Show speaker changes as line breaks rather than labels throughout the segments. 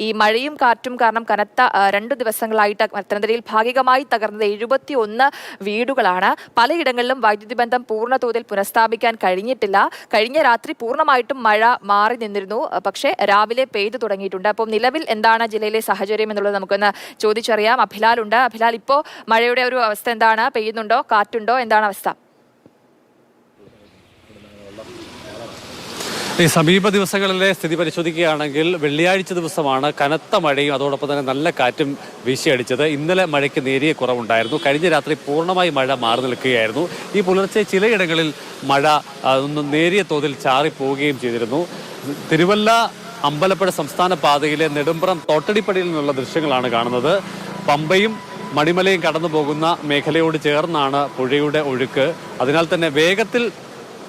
ഈ മഴയും കാറ്റും കാരണം കനത്ത 2 ദിവസങ്ങളായിട്ട് പത്തനംതിട്ടയിൽ ഭാഗികമായി തകർന്നത് 71 വീടുകളാണ്. പലയിടങ്ങളിലും വൈദ്യുതി ബന്ധം പൂർണ്ണ തോതിൽ പുനഃസ്ഥാപിക്കാൻ കഴിഞ്ഞിട്ടില്ല. കഴിഞ്ഞ രാത്രി പൂർണ്ണമായിട്ടും മഴ മാറി നിന്നിരുന്നു, പക്ഷേ രാവിലെ പെയ്തു തുടങ്ങിയിട്ടുണ്ട്. അപ്പം നിലവിൽ എന്താണ് ജില്ലയിലെ സാഹചര്യം എന്നുള്ളത് നമുക്കൊന്ന് ചോദിച്ചറിയാം. അഭിലാൽ ഉണ്ട്. അഭിലാൽ, ഇപ്പോൾ മഴയുടെ ഒരു അവസ്ഥ എന്താണ്? പെയ്യുന്നുണ്ടോ? കാറ്റുണ്ടോ? എന്താണ് അവസ്ഥ?
ഈ സമീപ ദിവസങ്ങളിലെ സ്ഥിതി പരിശോധിക്കുകയാണെങ്കിൽ വെള്ളിയാഴ്ച ദിവസമാണ് കനത്ത മഴയും അതോടൊപ്പം തന്നെ നല്ല കാറ്റും വീശിയടിച്ചത്. ഇന്നലെ മഴയ്ക്ക് നേരിയ കുറവുണ്ടായിരുന്നു. കഴിഞ്ഞ രാത്രി പൂർണ്ണമായി മഴ മാറി നിൽക്കുകയായിരുന്നു. ഈ പുലർച്ചെ ചിലയിടങ്ങളിൽ മഴ ഒന്ന് നേരിയ തോതിൽ ചാറിപ്പോവുകയും ചെയ്തിരുന്നു. തിരുവല്ല അമ്പലപ്പുഴ സംസ്ഥാന പാതയിലെ നെടുമ്പ്രം തോട്ടടിപ്പടിയിൽ നിന്നുള്ള ദൃശ്യങ്ങളാണ് കാണുന്നത്. പമ്പയും മണിമലയും കടന്നു പോകുന്ന മേഖലയോട് ചേർന്നാണ് പുഴയുടെ ഒഴുക്ക്. അതിനാൽ തന്നെ വേഗത്തിൽ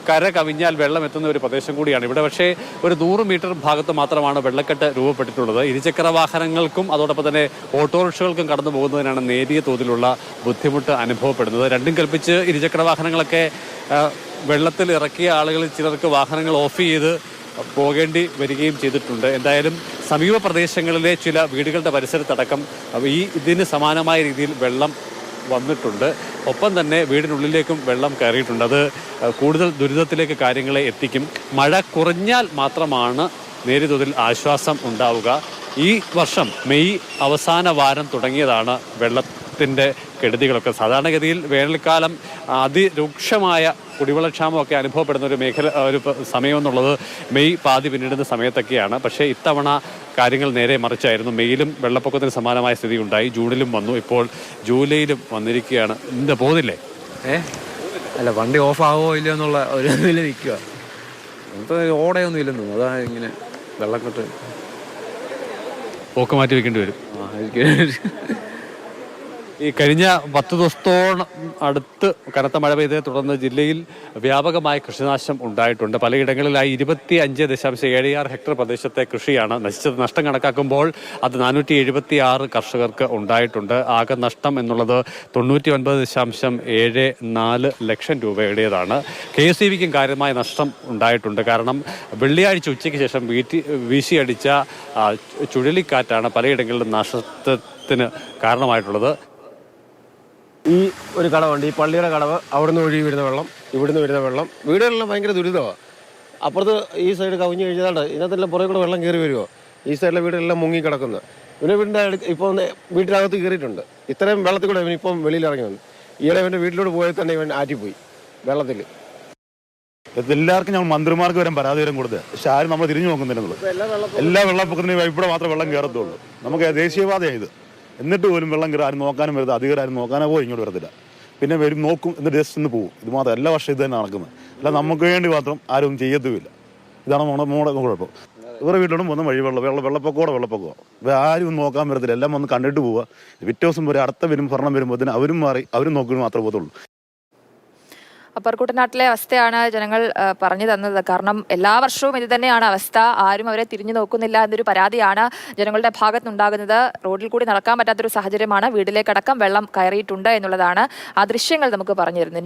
കര കവിഞ്ഞാൽ വെള്ളം എത്തുന്ന ഒരു പ്രദേശം കൂടിയാണ് ഇവിടെ. പക്ഷേ ഒരു 100 മീറ്റർ ഭാഗത്ത് മാത്രമാണ് വെള്ളക്കെട്ട് രൂപപ്പെട്ടിട്ടുള്ളത്. ഇരുചക്ര വാഹനങ്ങൾക്കും അതോടൊപ്പം തന്നെ ഓട്ടോറിക്ഷകൾക്കും കടന്നു പോകുന്നതിനാണ് നേരിയ തോതിലുള്ള ബുദ്ധിമുട്ട് അനുഭവപ്പെടുന്നത്. രണ്ടും കൽപ്പിച്ച് ഇരുചക്ര വാഹനങ്ങളൊക്കെ വെള്ളത്തിൽ ഇറക്കിയ ആളുകളിൽ ചിലർക്ക് വാഹനങ്ങൾ ഓഫ് ചെയ്ത് പോകേണ്ടി വരികയും ചെയ്തിട്ടുണ്ട്. എന്തായാലും സമീപ പ്രദേശങ്ങളിലെ ചില വീടുകളുടെ പരിസരത്തടക്കം ഇതിന് സമാനമായ രീതിയിൽ വെള്ളം വന്നിട്ടുണ്ട്. ഒപ്പം തന്നെ വീടിനുള്ളിലേക്കും വെള്ളം കയറിയിട്ടുണ്ട്. അത് കൂടുതൽ ദുരിതത്തിലേക്ക് കാര്യങ്ങളെ എത്തിക്കും. മഴ കുറഞ്ഞാൽ മാത്രമാണ് നേരിയ തോതിൽ ആശ്വാസം ഉണ്ടാവുക. ഈ വർഷം മെയ് അവസാന വാരം തുടങ്ങിയതാണ് വെള്ളത്തിൻ്റെ കെടുതികളൊക്കെ. സാധാരണഗതിയിൽ വേനൽക്കാലം അതിരൂക്ഷമായ കുടിവെള്ളക്ഷാമമൊക്കെ അനുഭവപ്പെടുന്ന ഒരു സമയം എന്നുള്ളത് മെയ് പാതി പിന്നിടുന്ന സമയത്തൊക്കെയാണ്. പക്ഷേ ഇത്തവണ കാര്യങ്ങൾ നേരെ മറിച്ചായിരുന്നു. മെയ്യിലും വെള്ളപ്പൊക്കത്തിന് സമാനമായ സ്ഥിതി ഉണ്ടായി. ജൂണിലും വന്നു. ഇപ്പോൾ ജൂലൈയിലും വന്നിരിക്കുകയാണ്. എന്താ പോകുന്നില്ലേ?
അല്ല, വണ്ടി ഓഫ് ആവോ ഇല്ലയോ എന്നുള്ള ഒരു ഇതിൽ നിൽക്കുക. ഓടയൊന്നും ഇല്ലെന്നു, അതാ ഇങ്ങനെ വെള്ളക്കെട്ട്
പോക്ക് മാറ്റി വെക്കേണ്ടി വരും. ഈ കഴിഞ്ഞ 10 ദിവസത്തോളം അടുത്ത് കനത്ത മഴ പെയ്തതിനെ തുടർന്ന് ജില്ലയിൽ വ്യാപകമായ കൃഷിനാശം ഉണ്ടായിട്ടുണ്ട്. പലയിടങ്ങളിലായി 25.76 ഹെക്ടർ പ്രദേശത്തെ കൃഷിയാണ് നശിച്ചത്. നഷ്ടം കണക്കാക്കുമ്പോൾ അത് 476 കർഷകർക്ക് ഉണ്ടായിട്ടുണ്ട്. ആകെ നഷ്ടം എന്നുള്ളത് 99.74 ലക്ഷം രൂപയുടേതാണ്. KSEBിക്കും കാര്യമായ നഷ്ടം ഉണ്ടായിട്ടുണ്ട്. കാരണം വെള്ളിയാഴ്ച ഉച്ചയ്ക്ക് ശേഷം വീശിയടിച്ച ചുഴലിക്കാറ്റാണ് പലയിടങ്ങളിലും നാശത്തിന് കാരണമായിട്ടുള്ളത്.
ഈ ഒരു കടവുണ്ട്, ഈ പള്ളിയുടെ കടവ്. അവിടുന്ന് ഒഴുകി വരുന്ന വെള്ളം, ഇവിടുന്ന് വരുന്ന വെള്ളം, വീടുകളെല്ലാം ഭയങ്കര ദുരിതമാണ്. അപ്പുറത്ത് ഈ സൈഡ് കവിഞ്ഞ് കഴിഞ്ഞാൽ ഇതിനകത്തെല്ലാം പുറകെ കൂടെ വെള്ളം കയറി വരുമോ. ഈ സൈഡിലെ വീടെല്ലാം മുങ്ങി കിടക്കുന്നത്. ഇവൻ്റെ വീടിൻ്റെ ഇപ്പോൾ വീട്ടിനകത്ത് കയറിയിട്ടുണ്ട്. ഇത്രയും വെള്ളത്തിൽ കൂടെ ഇവനിപ്പം വെളിയിൽ ഇറങ്ങി വന്നു. ഈയിടെ ഇവൻ്റെ വീട്ടിലോട്ട് പോയാൽ തന്നെ ഇവൻ ആറ്റിപ്പോയി വെള്ളത്തിൽ.
എല്ലാവർക്കും ഞങ്ങൾ മന്ത്രിമാർക്ക് വരെ പരാതി കൊടുത്തത്, പക്ഷെ ആരും നമ്മൾ തിരിഞ്ഞു നോക്കുന്നില്ലെന്നുള്ളത്. എല്ലാ വെള്ളപ്പൊക്കത്തിനും ഇവിടെ മാത്രമേ വെള്ളം കയറത്തുള്ളൂ. നമുക്ക് ദേശീയപാതയാണ് ഇത്. എന്നിട്ട് പോലും വെള്ളം കയറി ആരും നോക്കാനും വരുന്നത്, അധികാരം നോക്കാനോ പോലും ഇങ്ങോട്ട് വരത്തില്ല. പിന്നെ വരും, നോക്കും, എന്നിട്ട് ജസ്റ്റ് ഒന്ന് പോകും. ഇത് മാത്രം എല്ലാ വർഷവും ഇത് തന്നെ നടക്കുന്നത്. അല്ല നമുക്ക് വേണ്ടി മാത്രം ആരും ചെയ്യത്തുമില്ല. ഇതാണ് നമ്മുടെ കുഴപ്പം. ഇവരുടെ വീട്ടിലോട്ടും പോകുന്ന വഴി വെള്ളപ്പൊക്കമോ ആരും നോക്കാൻ വരത്തില്ല. എല്ലാം വന്ന് കണ്ടിട്ട് പോവുക. പിറ്റേ ദിവസം വരെ അടുത്ത ഭരണം വരുമ്പോഴത്തേന് അവരും മാറി അവരും നോക്കി മാത്രമേ പോകത്തുള്ളൂ.
അപ്പർ കുട്ടനാട്ടിലെ അവസ്ഥയാണ് ജനങ്ങൾ പറഞ്ഞു തന്നത്. കാരണം എല്ലാ വർഷവും ഇത് തന്നെയാണ് അവസ്ഥ. ആരും അവരെ തിരിഞ്ഞു നോക്കുന്നില്ല എന്നൊരു പരാതിയാണ് ജനങ്ങളുടെ ഭാഗത്തുനിന്നുണ്ടാകുന്നത്. റോഡിൽ കൂടി നടക്കാൻ പറ്റാത്തൊരു സാഹചര്യമാണ്. വീട്ടിലേക്കടക്കം വെള്ളം കയറിയിട്ടുണ്ട് എന്നുള്ളതാണ് ആ ദൃശ്യങ്ങൾ നമുക്ക് പറഞ്ഞു തരുന്നത്.